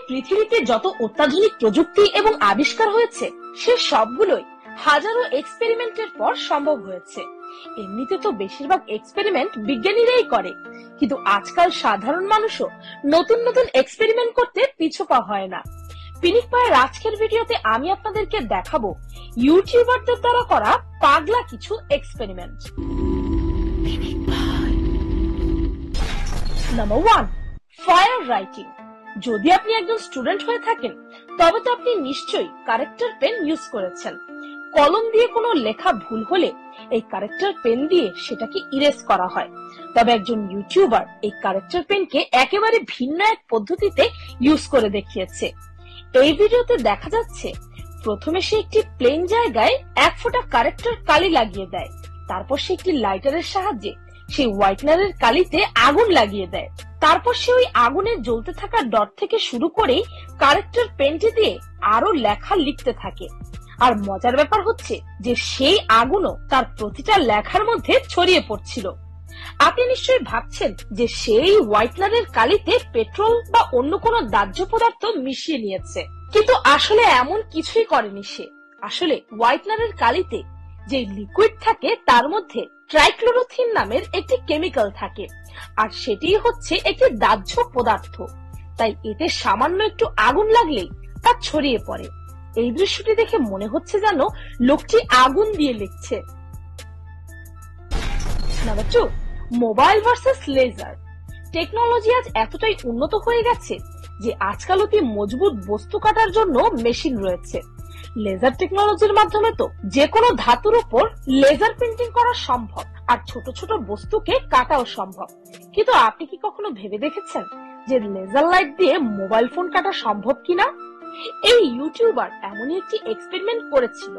পৃথিবীতে যত অত্যাধুনিক প্রযুক্তি এবং আবিষ্কার হয়েছে সে সবগুলোই হাজারো এক্সপেরিমেন্টের পর সম্ভব হয়েছে। এমনিতে তো বেশিরভাগ এক্সপেরিমেন্ট বিজ্ঞানীরাই করে, কিন্তু আজকাল সাধারণ মানুষও নতুন নতুন এক্সপেরিমেন্ট করতে পিছপা হয় না। পিনিক পায়ের আজকের ভিডিওতে আমি আপনাদেরকে দেখাবো ইউটিউবারদের দ্বারা করা পাগলা কিছু এক্সপেরিমেন্ট। Number 1, fire writing. যদি আপনি একজন স্টুডেন্ট হয়ে থাকেন তবে তো আপনি নিশ্চয়ই কারেক্টর পেন ইউজ করেছেন। কলম দিয়ে কোনো লেখা ভুল হলে এই কারেক্টর পেন দিয়ে সেটাকে ইরেজ করা হয়। তবে একজন ইউটিউবার এই কারেক্টর পেনকে একেবারে ভিন্ন এক পদ্ধতিতে ইউজ করে দেখিয়েছে। এই ভিডিওতে দেখা যাচ্ছে প্রথমে সে একটি প্লেন জায়গায় 1 ফোঁটা কারেক্টর কালি লাগিয়ে দেয়, তারপর সে একটি লাইটারের সাহায্যে সেই হোয়াইটনারের কালিতে আগুন লাগিয়ে দেয়। তারপর সে ওই আগুনে জ্বলতে থাকা ডট থেকে শুরু করেই কারেক্টর পেনটি দিয়ে আরো লেখা লিখতে থাকে। আর মজার ব্যাপার হচ্ছে যে সেই আগুনও তার প্রতিটা লেখার মধ্যে ছড়িয়ে পড়ছিল। আপনি নিশ্চয়ই ভাবছেন যে সেই হোয়াইটনারের কালিতে পেট্রোল বা অন্য কোনো দাহ্য পদার্থ মিশিয়ে নিয়েছে, কিন্তু আসলে এমন কিছুই করেনি সে। আসলে হোয়াইটনারের কালিতে যে লিকুইড থাকে তার মধ্যে ট্রাইক্লোরোথিন নামের একটি কেমিক্যাল থাকে, আর সেটি হচ্ছে একটি দাহ্য পদার্থ। তাই এতে সামান্য একটু আগুন লাগলেই তা ছড়িয়ে পড়ে। এই দৃশ্যটি দেখে মনে হচ্ছে যেন লোকটি আগুন দিয়ে লিখছে। Number 2, mobile versus laser. Technology আজ এতটাই উন্নত হয়ে গেছে যে আজকাল অতি মজবুত বস্তু কাটার জন্য মেশিন রয়েছে। লেজার টেকনোলজির মাধ্যমে তো যে কোনো ধাতুর উপর লেজার প্রিন্টিং করা সম্ভব, আর ছোট ছোট বস্তুকে কাটাও সম্ভব। কিন্তু আপনি কি কখনো ভেবে দেখেছেন যে লেজার লাইট দিয়ে মোবাইল ফোন কাটা সম্ভব কিনা? এই ইউটিউবার এমনই একটি এক্সপেরিমেন্ট করেছিল।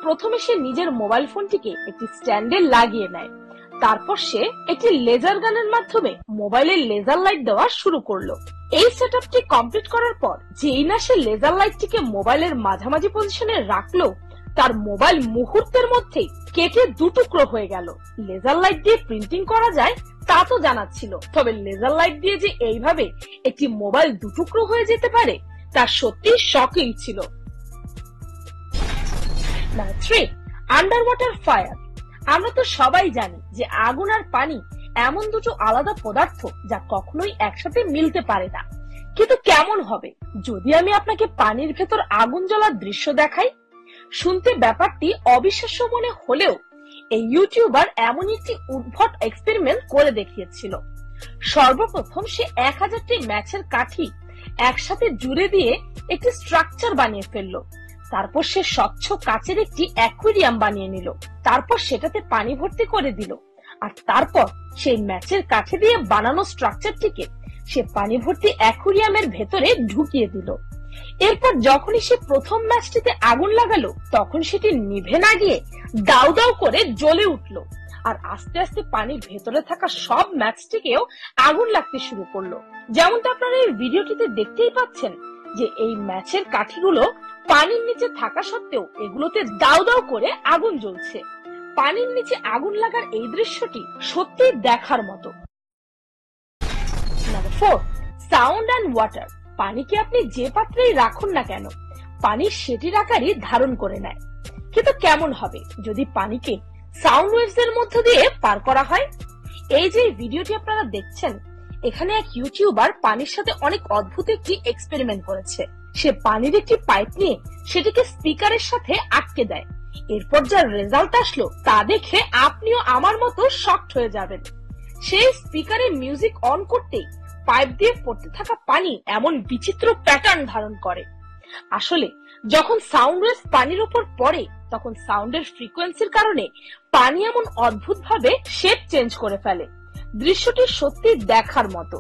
প্রথমে সে নিজের মোবাইল ফোনটিকে একটি স্ট্যান্ডে লাগিয়ে নেয়, তারপর সে একটি লেজার গানের মাধ্যমে মোবাইলে লেজার লাইট দেওয়া শুরু করলো। এই সেটআপটি কমপ্লিট করার পর যেই না সে লেজার লাইটটিকে মোবাইলের মাঝামাঝি পজিশনে রাখলো, তার মোবাইল মুহূর্তের মধ্যেই কেটে 2 টুকরো হয়ে গেল। লেজার লাইট দিয়ে প্রিন্টিং করা যায় তা তো জানা ছিল, তবে লেজার লাইট দিয়ে যে এইভাবে একটি মোবাইল 2 টুকরো হয়ে যেতে পারে তা সত্যি শকিং ছিল। Number 3, under water fire. আমরা তো সবাই জানি যে আগুন আর পানি এমন দুটো আলাদা পদার্থ যা কখনোই একসাথে মিলতে পারে না। কিন্তু কেমন হবে যদি আমি আপনাকে পানির ভেতর আগুন জ্বলার দৃশ্য দেখাই? শুনতে ব্যাপারটি অবিশ্বাস্য মনে হলেও এই ইউটিউবার এমন একটি উদ্ভট এক্সপেরিমেন্ট করে দেখিয়েছিল। সর্বপ্রথম সে 1000টি ম্যাচের কাঠি একসাথে জুড়ে দিয়ে একটি স্ট্রাকচার বানিয়ে ফেললো। তারপর সে স্বচ্ছ কাচের একটি অ্যাকুয়ারিয়াম বানিয়ে নিল, তারপর সেটাতে পানি ভর্তি করে দিল, আর তারপর সেই ম্যাচের কাঠি দিয়ে বানানো স্ট্রাকচারটিকে সে পানি ভর্তি অ্যাকুয়ারিয়ামের ভেতরে ঢুকিয়ে দিল। এরপর যখনই সে প্রথম ম্যাচটিতে আগুন লাগালো তখন সেটি নিভে না গিয়ে দাউ দাউ করে জ্বলে উঠলো, আর আস্তে আস্তে পানির ভেতরে থাকা সব ম্যাচটিকেও আগুন লাগতে শুরু করলো। যেমনটা আপনারা এই ভিডিওটিতে দেখতেই পাচ্ছেন যে এই ম্যাচের কাঠিগুলো পানির নিচে থাকা সত্ত্বেও এগুলোতে দাউ দাউ করে আগুন জ্বলছে। পানির নিচে আগুন লাগার এই দৃশ্যটি সত্যি দেখার মতো। Number 4, sound and water. পানিকে আপনি যে পাত্রেই রাখুন না কেন পানি সেটির আকারই ধারণ করে নেয়। কিন্তু কেমন হবে যদি পানিকে সাউন্ড ওয়েভস এর মধ্য দিয়ে পার করা হয়? এই যে ভিডিওটি আপনারা দেখছেন, এখানে এক ইউটিউবার পানির সাথে অনেক অদ্ভুত একটি এক্সপেরিমেন্ট করেছে। সে পানির একটি পাইপ নিয়ে সেটিকে স্পিকারের সাথে আটকে দেয়। এরপর যা রেজাল্ট আসলো তা দেখে আপনিও আমার মতো শকড হয়ে যাবেন। সেই স্পিকারে মিউজিক অন করতেই পাইপ দিয়ে পড়তে থাকা পানি এমন বিচিত্র প্যাটার্ন ধারণ করে। আসলে যখন সাউন্ড ওয়েভস পানির উপর পড়ে তখন সাউন্ডের ফ্রিকোয়েন্সির কারণে পানি এমন অদ্ভুত ভাবে শেপ চেঞ্জ করে ফেলে। দৃশ্যটি সত্যি দেখার মতো।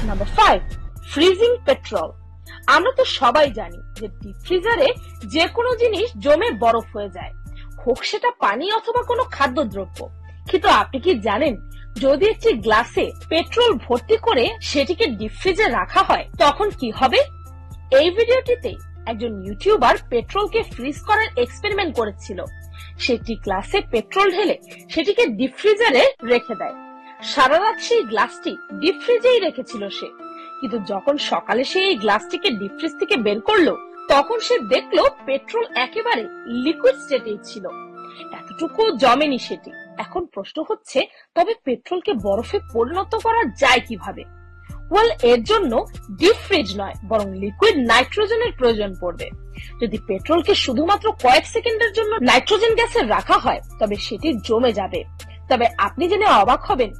Number 5, freezing petrol. আমরা তো সবাই জানি যে ডিপ ফ্রিজারে যে কোনো জিনিস জমে বরফ হয়ে যায়, হোক সেটা পানি অথবা কোনো খাদ্যদ্রব্য। কিন্তু আপনি কি জানেন যদি একটি গ্লাসে পেট্রোল ভর্তি করে সেটিকে ডিপ ফ্রিজে রাখা হয় তখন কি হবে? এই ভিডিওটিতে একজন ইউটিউবার পেট্রোলকে ফ্রিজ করার এক্সপেরিমেন্ট করেছিল। সেটি গ্লাসে পেট্রোল ঢেলে সেটিকে ডিপ ফ্রিজারে রেখে দেয়। সারা রাত সেই গ্লাসটি ডিপ ফ্রিজেই রেখেছিল সে, কিন্তু যখন সকালে সে এই গ্লাসটিকে ডিপ ফ্রিজ থেকে বের করলো, তখন সে দেখলো পেট্রোল একেবারে লিকুইড স্টেটেই ছিল, এতটুকু জমেনি সেটি। এখন প্রশ্ন হচ্ছে, তবে পেট্রোলকে বরফে পরিণত করা যায় কিভাবে? এর জন্য ডিপ ফ্রিজ নয়, বরং লিকুইড নাইট্রোজেনের প্রয়োজন পড়বে। যদি পেট্রোলকে শুধুমাত্র কয়েক সেকেন্ডের জন্য নাইট্রোজেন গ্যাসে রাখা হয়, তবে সেটি জমে যাবে। তবে আপনি জেনে অবাক হবেন,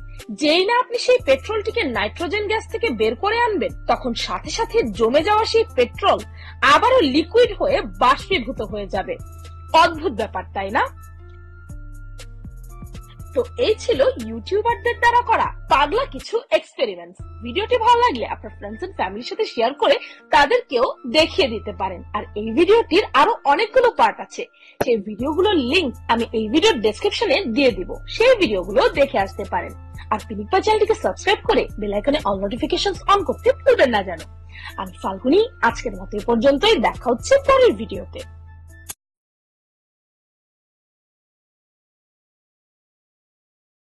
যেই না আপনি সেই পেট্রোলটিকে নাইট্রোজেন গ্যাস থেকে বের করে আনবেন, তখন সাথে সাথে জমে যাওয়া সেই পেট্রোল আবারও লিকুইড হয়ে বাষ্পীভূত হয়ে যাবে। অদ্ভুত ব্যাপার, তাই না? তো এই ছিল ইউটিউবারদের দ্বারা করা পাগলা কিছু এক্সপেরিমেন্টস। ভিডিওটি ভালো লাগলে আপনার ফ্রেন্ডস এন্ড ফ্যামিলির সাথে শেয়ার করে তাদেরকেও দেখিয়ে দিতে পারেন। আর এই ভিডিওটির আরো অনেকগুলো পার্ট আছে, সেই ভিডিওগুলোর লিংক আমি এই ভিডিওর ডেসক্রিপশনে দিয়ে দিব, সেই ভিডিওগুলো দেখে আসতে পারেন। আর পিনিক পাই চ্যানেলটিকে সাবস্ক্রাইব করে বেল আইকনে অল নোটিফিকেশনস অন করতে ভুলবেন না যেন। আমি ফাল্গুনি, আজকের মতো এই পর্যন্তই। দেখা হচ্ছে পরের ভিডিওতে।